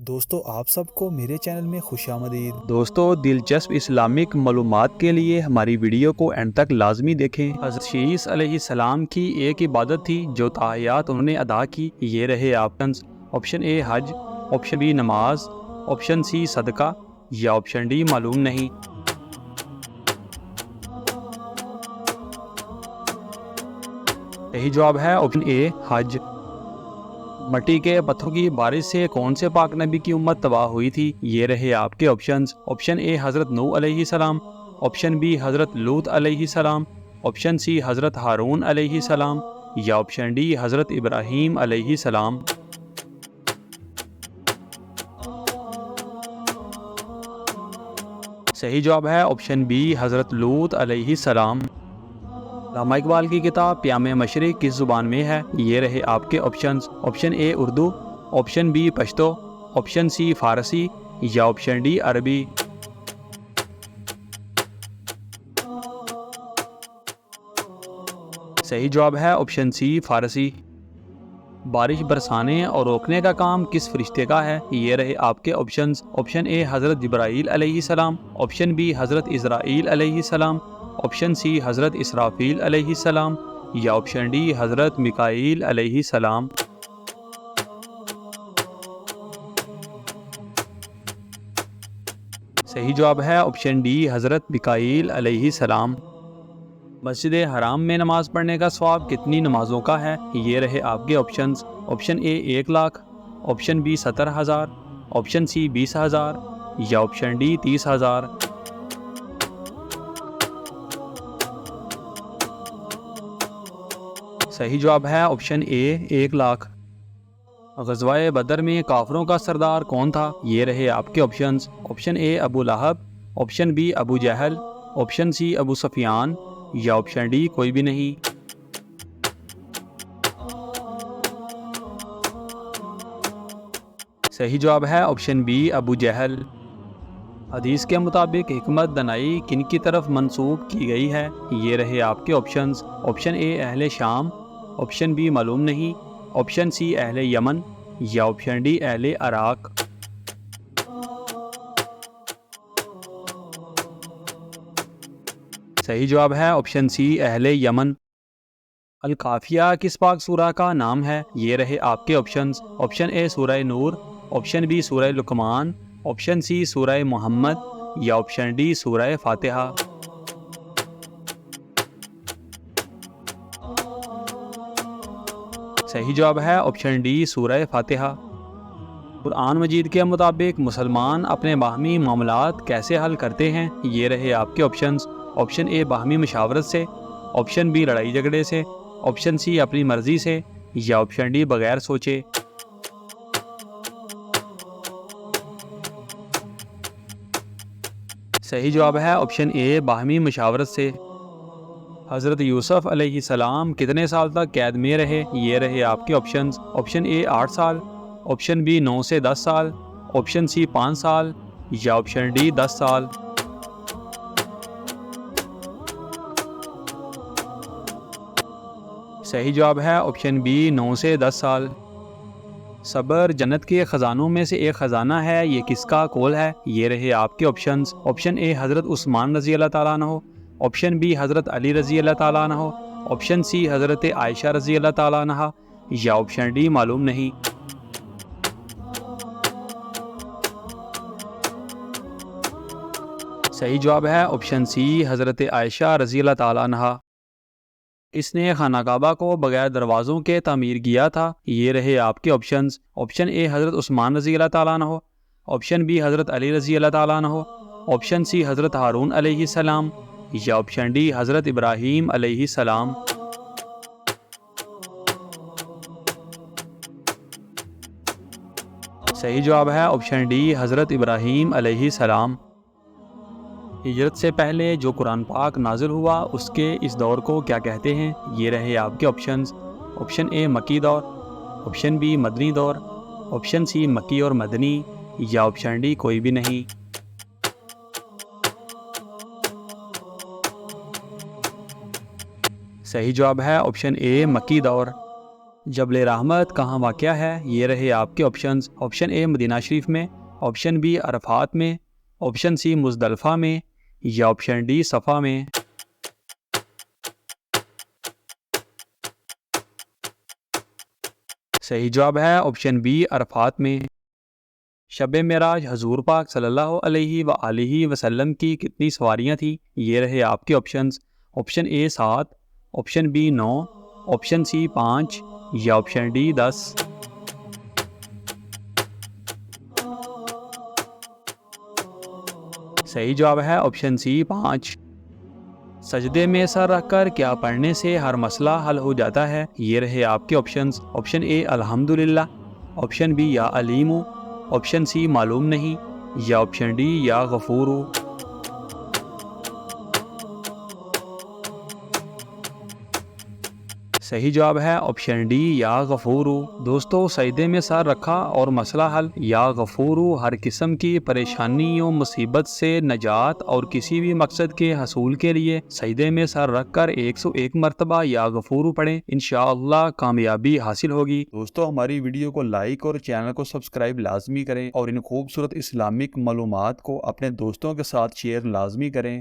दोस्तों आप सबको मेरे चैनल में खुशामदीद। दोस्तों दिलचस्प इस्लामिक मालूमात के लिए हमारी वीडियो को एंड तक लाजमी देखें। हज़रत शीस अलैहिस्सलाम की एक इबादत थी जो ताहियात उन्होंने अदा की। ये रहे ऑप्शंस। ऑप्शन ए हज, ऑप्शन बी नमाज, ऑप्शन सी सदका या ऑप्शन डी मालूम नहीं। सही जवाब है ऑप्शन ए हज। मट्टी के पत्थरों की बारिश से कौन से पाक नबी की उम्मत तबाह हुई थी? ये रहे आपके ऑप्शंस। ऑप्शन ए हज़रत नूह अलैहिस्सलाम, ऑप्शन बी हज़रत लूत अलैहिस्सलाम, ऑप्शन सी हज़रत हारून अलैहिस्सलाम या ऑप्शन डी हज़रत इब्राहीम अलैहिस्सलाम। सही जवाब है ऑप्शन बी हज़रत लूत अलैहिस्सलाम। अल्लामा इकबाल की किताब प्यामे मशरिक किस ज़ुबान में है? ये रहे आपके options. Option A Urdu, option B Pashto, option C Farsi या ऑप्शन डी अरबी। सही जवाब है ऑप्शन सी फ़ारसी। बारिश बरसाने और रोकने का काम किस फरिश्ते का है? ये रहे आपके ऑप्शंस। ऑप्शन ए हज़रत जिब्राईल अलैहिस्सलाम, ऑप्शन बी हज़रत इज़राईल अलैहिस्सलाम, ऑप्शन सी हज़रत इसराफील अलैहिस्सलाम या ऑप्शन डी हज़रत मिकाईल अलैहिस्सलाम। सही जवाब है ऑप्शन डी हज़रत मिकाईल अलैहिस्सलाम। मस्जिद हराम में नमाज पढ़ने का सवाब कितनी नमाजों का है? ये रहे आपके options. Option A 1 lakh, option B 70,000, option C 20,000 या ऑप्शन डी 30,000। सही जवाब है ऑप्शन ए 1 लाख। ग़ज़वाए बदर में काफिरों का सरदार कौन था? ये रहे आपके options. Option A Abu Lahab, option B Abu Jahl, option C Abu Sufyan या ऑप्शन डी कोई भी नहीं। सही जवाब है ऑप्शन बी अबू जहल। हदीस के मुताबिक हिकमत दनाई किन की तरफ मंसूब की गई है? ये रहे आपके ऑप्शंस। ऑप्शन ए अहले शाम, ऑप्शन बी मालूम नहीं, ऑप्शन सी अहले यमन या ऑप्शन डी अहले अराक। सही जवाब है ऑप्शन सी अहले यमन। अल काफिया किस पाक सूरा का नाम है? ये रहे आपके ऑप्शंस। ऑप्शन ए सूरह नूर, ऑप्शन बी सूरह लुकमान, ऑप्शन सी सूरह मोहम्मद या ऑप्शन डी सूरह फातिहा। सही जवाब है ऑप्शन डी सूरह फातिहा। कुरान मजीद के मुताबिक मुसलमान अपने बाहमी मामलात कैसे हल करते हैं? ये रहे आपके ऑप्शंस। ऑप्शन ए बाहमी मशावरत से, ऑप्शन बी लड़ाई झगड़े से, ऑप्शन सी अपनी मर्जी से या ऑप्शन डी बगैर सोचे। सही जवाब है ऑप्शन ए बाहमी मशावरत से। हज़रत यूसुफ अलैहिस्सलाम कितने साल तक कैद में रहे? ये रहे आपके ऑप्शंस। ऑप्शन ए 8 साल, ऑप्शन बी 9 से 10 साल, ऑप्शन सी 5 साल या ऑप्शन डी 10 साल। सही जवाब है ऑप्शन बी 9 से 10 साल। सब्र जन्नत के ख़जानों में से एक ख़जाना है, ये किसका कौल है? ये रहे आपके ऑप्शंस। ऑप्शन ए हज़रत उस्मान रज़ी अल्लाह ताला अन्हो, ऑप्शन बी हज़रत अली रज़ी अल्लाह ताला अन्हो, ऑप्शन सी हज़रत आयशा रज़ी अल्लाह ताला अन्हा या ऑप्शन डी मालूम नहीं। सही जवाब है ऑप्शन सी हज़रत आयशा रज़ी अल्लाह ताला अन्हा। इसने खाना काबा को बगैर दरवाज़ों के तामीर किया था? ये रहे आपके ऑप्शंस। ऑप्शन ए हज़रत उस्मान रज़ी अल्लाह ताला अन्हो, ऑप्शन बी हज़रत अली रज़ी अल्लाह ताला अन्हो, ऑप्शन सी हज़रत हारून अलैहिस्सलाम या ऑप्शन डी हज़रत इब्राहीम अलैहिस्सलाम। सही जवाब है ऑप्शन डी हज़रत इब्राहीम अलैहिस्सलाम। हिजरत से पहले जो कुरान पाक नाजिल हुआ उसके इस दौर को क्या कहते हैं? ये रहे आपके ऑप्शंस। ऑप्शन ए मक्की दौर, ऑप्शन बी मदनी दौर, ऑप्शन सी मक्की और मदनी या ऑप्शन डी कोई भी नहीं। सही जवाब है ऑप्शन ए मक्की दौर। जबल रहमत कहाँ वाक़या है? ये रहे आपके ऑप्शंस। ऑप्शन ए मदीना शरीफ में, ऑप्शन बी अरफात में, ऑप्शन सी मुज़दलिफ़ा में या ऑप्शन डी सफ़ा में। सही जवाब है ऑप्शन बी अरफात में। शब मेराज हजूर पाक सल्लल्लाहु अलैहि व आलिहि वसल्लम की कितनी सवारियां थी? ये रहे आपके options. Option A 7, option B 9, option C 5 या ऑप्शन डी 10। सही जवाब है ऑप्शन सी 5। सजदे में सर रखकर क्या पढ़ने से हर मसला हल हो जाता है? ये रहे आपके ऑप्शंस। ऑप्शन ए अल्हम्दुलिल्लाह, ऑप्शन बी या अलीमु, ऑप्शन सी मालूम नहीं या ऑप्शन डी या गफूरू। सही जवाब है ऑप्शन डी या गफूरू। दोस्तों, सजदे में सर रखा और मसला हल। या गफूरू हर किस्म की परेशानियों मुसीबत से नजात और किसी भी मकसद के हसूल के लिए सजदे में सर रखकर 101 मरतबा या गफूरू पढ़ें। इंशाअल्लाह कामयाबी हासिल होगी। दोस्तों, हमारी वीडियो को लाइक और चैनल को सब्सक्राइब लाजमी करें और इन खूबसूरत इस्लामिक मालूमात को अपने दोस्तों के साथ शेयर लाजमी करें।